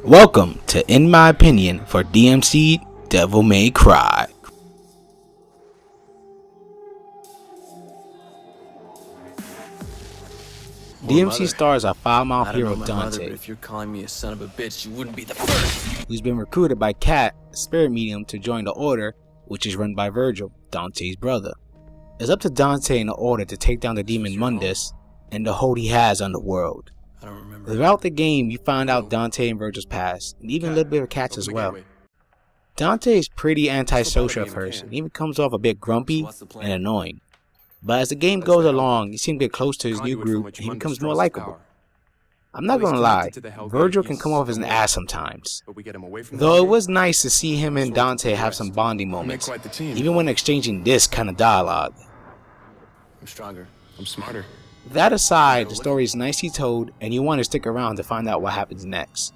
Welcome to In My Opinion for DMC Devil May Cry. DMC stars our foul-mouthed hero Dante, if you're calling me a son of a bitch, you wouldn't be the first. who's been recruited by Cat, a spirit medium, to join the Order, which is run by Virgil, Dante's brother. It's up to Dante and the Order to take down the demon Mundus and the hold he has on the world. I don't remember. Throughout the game, you find out Dante and Virgil's past, and even a little bit of Cat's as well. Dante is pretty antisocial at first, and even comes off a bit grumpy and annoying. But as the game goes along, you see him get close to his new group, and he becomes more likable. I'm not gonna lie, Virgil can come off as an ass sometimes. Though it was nice to see him and Dante have some bonding moments, even when exchanging this kind of dialogue. I'm stronger. I'm smarter. That aside, the story is nicely told, and you want to stick around to find out what happens next.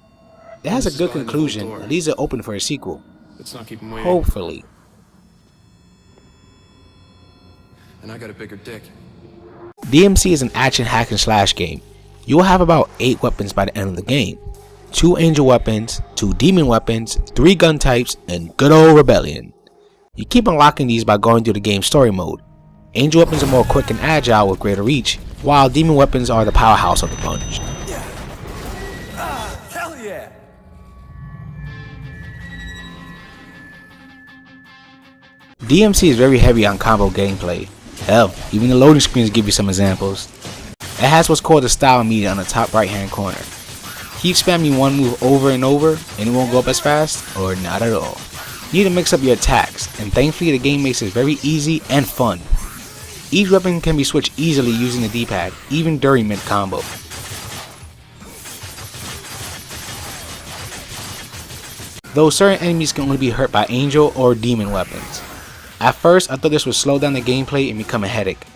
It has a good conclusion, and leaves it open for a sequel. Let's not keep him waiting. Hopefully. And I got a bigger dick. DMC is an action hack and slash game. You will have about 8 weapons by the end of the game. 2 angel weapons, 2 demon weapons, 3 gun types, and good old rebellion. You keep unlocking these by going through the game's story mode. Angel weapons are more quick and agile with greater reach, while demon weapons are the powerhouse of the bunch. Hell yeah! DMC is very heavy on combo gameplay. Hell, even the loading screens give you some examples. It has what's called the style meter on the top right hand corner. Keep spamming one move over and over and it won't go up as fast, or not at all. You need to mix up your attacks, and thankfully the game makes it very easy and fun. Each weapon can be switched easily using the D-pad, even during mid-combo. Though certain enemies can only be hurt by angel or demon weapons. At first, I thought this would slow down the gameplay and become a headache.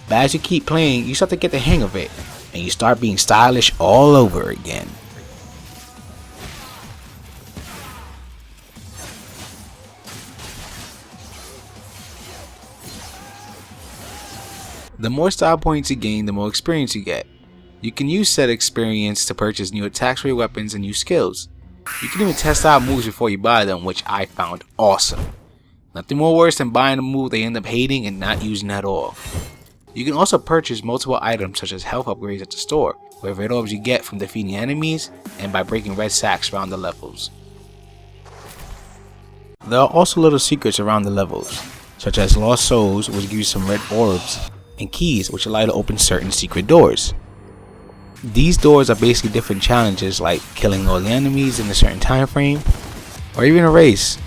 But as you keep playing, you start to get the hang of it, and you start being stylish all over again. The more style points you gain, the more experience you get. You can use said experience to purchase new attacks for your weapons and new skills. You can even test out moves before you buy them, which I found awesome. Nothing more worse than buying a move they end up hating and not using at all. You can also purchase multiple items such as health upgrades at the store, where red orbs you get from defeating enemies and by breaking red sacks around the levels. There are also little secrets around the levels, such as lost souls, which give you some red orbs, and keys, which allow you to open certain secret doors. These doors are basically different challenges, like killing all the enemies in a certain time frame, or even a race.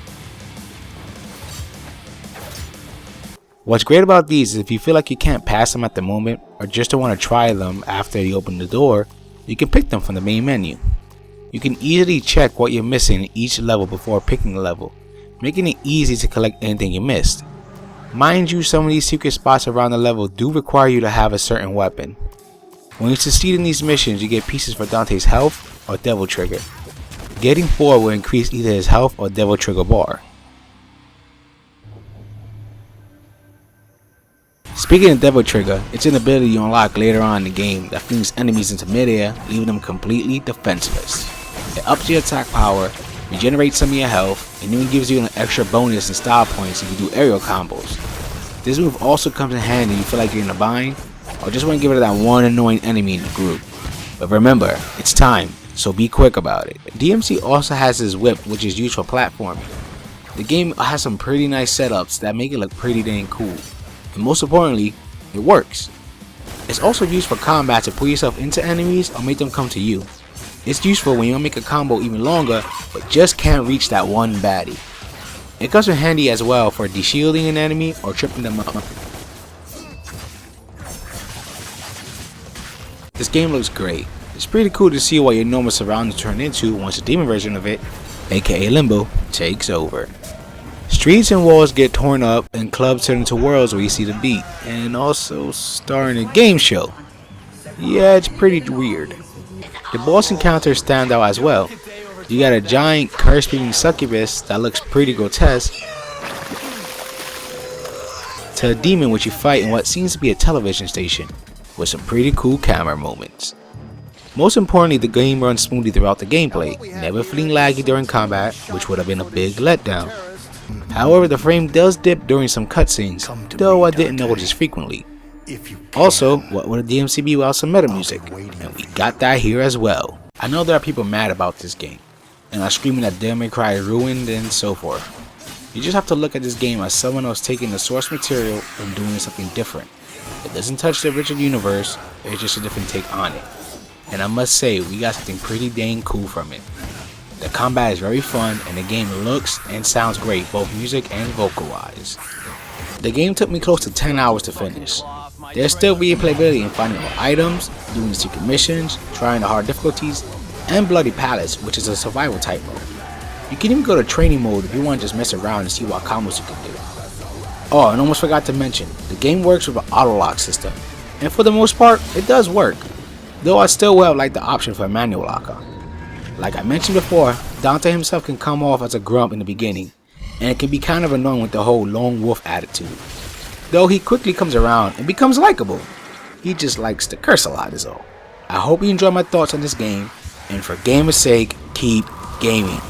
What's great about these is if you feel like you can't pass them at the moment, or just don't want to try them after you open the door, you can pick them from the main menu. You can easily check what you're missing in each level before picking the level, making it easy to collect anything you missed. Mind you, some of these secret spots around the level do require you to have a certain weapon. When you succeed in these missions, you get pieces for Dante's health or Devil Trigger. Getting 4 will increase either his health or Devil Trigger bar. Speaking of Devil Trigger, it's an ability you unlock later on in the game that flings enemies into midair, leaving them completely defenseless. It ups your attack power, regenerates some of your health, and even gives you an extra bonus in style points if you do aerial combos. This move also comes in handy if you feel like you're in a bind, or just want to get rid of that one annoying enemy in the group. But remember, it's time, so be quick about it. DMC also has his whip, which is used for platforming. The game has some pretty nice setups that make it look pretty dang cool. And most importantly, it works. It's also used for combat to pull yourself into enemies or make them come to you. It's useful when you want to make a combo even longer, but just can't reach that one baddie. It comes in handy as well for de-shielding an enemy or tripping them up. This game looks great. It's pretty cool to see what your normal surroundings turn into once the demon version of it, aka Limbo, takes over. Streets and walls get torn up and clubs turn into worlds where you see the beat, and also star in a game show. Yeah, it's pretty weird. The boss encounters stand out as well. You got a giant curse-spewing succubus that looks pretty grotesque, to a demon which you fight in what seems to be a television station, with some pretty cool camera moments. Most importantly, the game runs smoothly throughout the gameplay, never feeling laggy during combat, which would have been a big letdown. However, the frame does dip during some cutscenes, though I didn't notice frequently. Also, what would a DMC be without some meta music? And we got that here as well. I know there are people mad about this game, and are screaming that Devil May Cry is ruined and so forth. You just have to look at this game as someone else taking the source material and doing something different. It doesn't touch the original universe, it's just a different take on it. And I must say, we got something pretty dang cool from it. The combat is very fun, and the game looks and sounds great, both music and vocal wise. The game took me close to 10 hours to finish. There's still replayability in finding all items, doing the secret missions, trying the hard difficulties, and Bloody Palace, which is a survival type mode. You can even go to training mode if you want to just mess around and see what combos you can do. Oh, and almost forgot to mention, the game works with an auto lock system, and for the most part, it does work. Though I still would have liked the option for a manual lock-on. Like I mentioned before, Dante himself can come off as a grump in the beginning, and it can be kind of annoying with the whole lone wolf attitude. Though he quickly comes around and becomes likable. He just likes to curse a lot is all. I hope you enjoy my thoughts on this game, and for gamer's sake, keep gaming.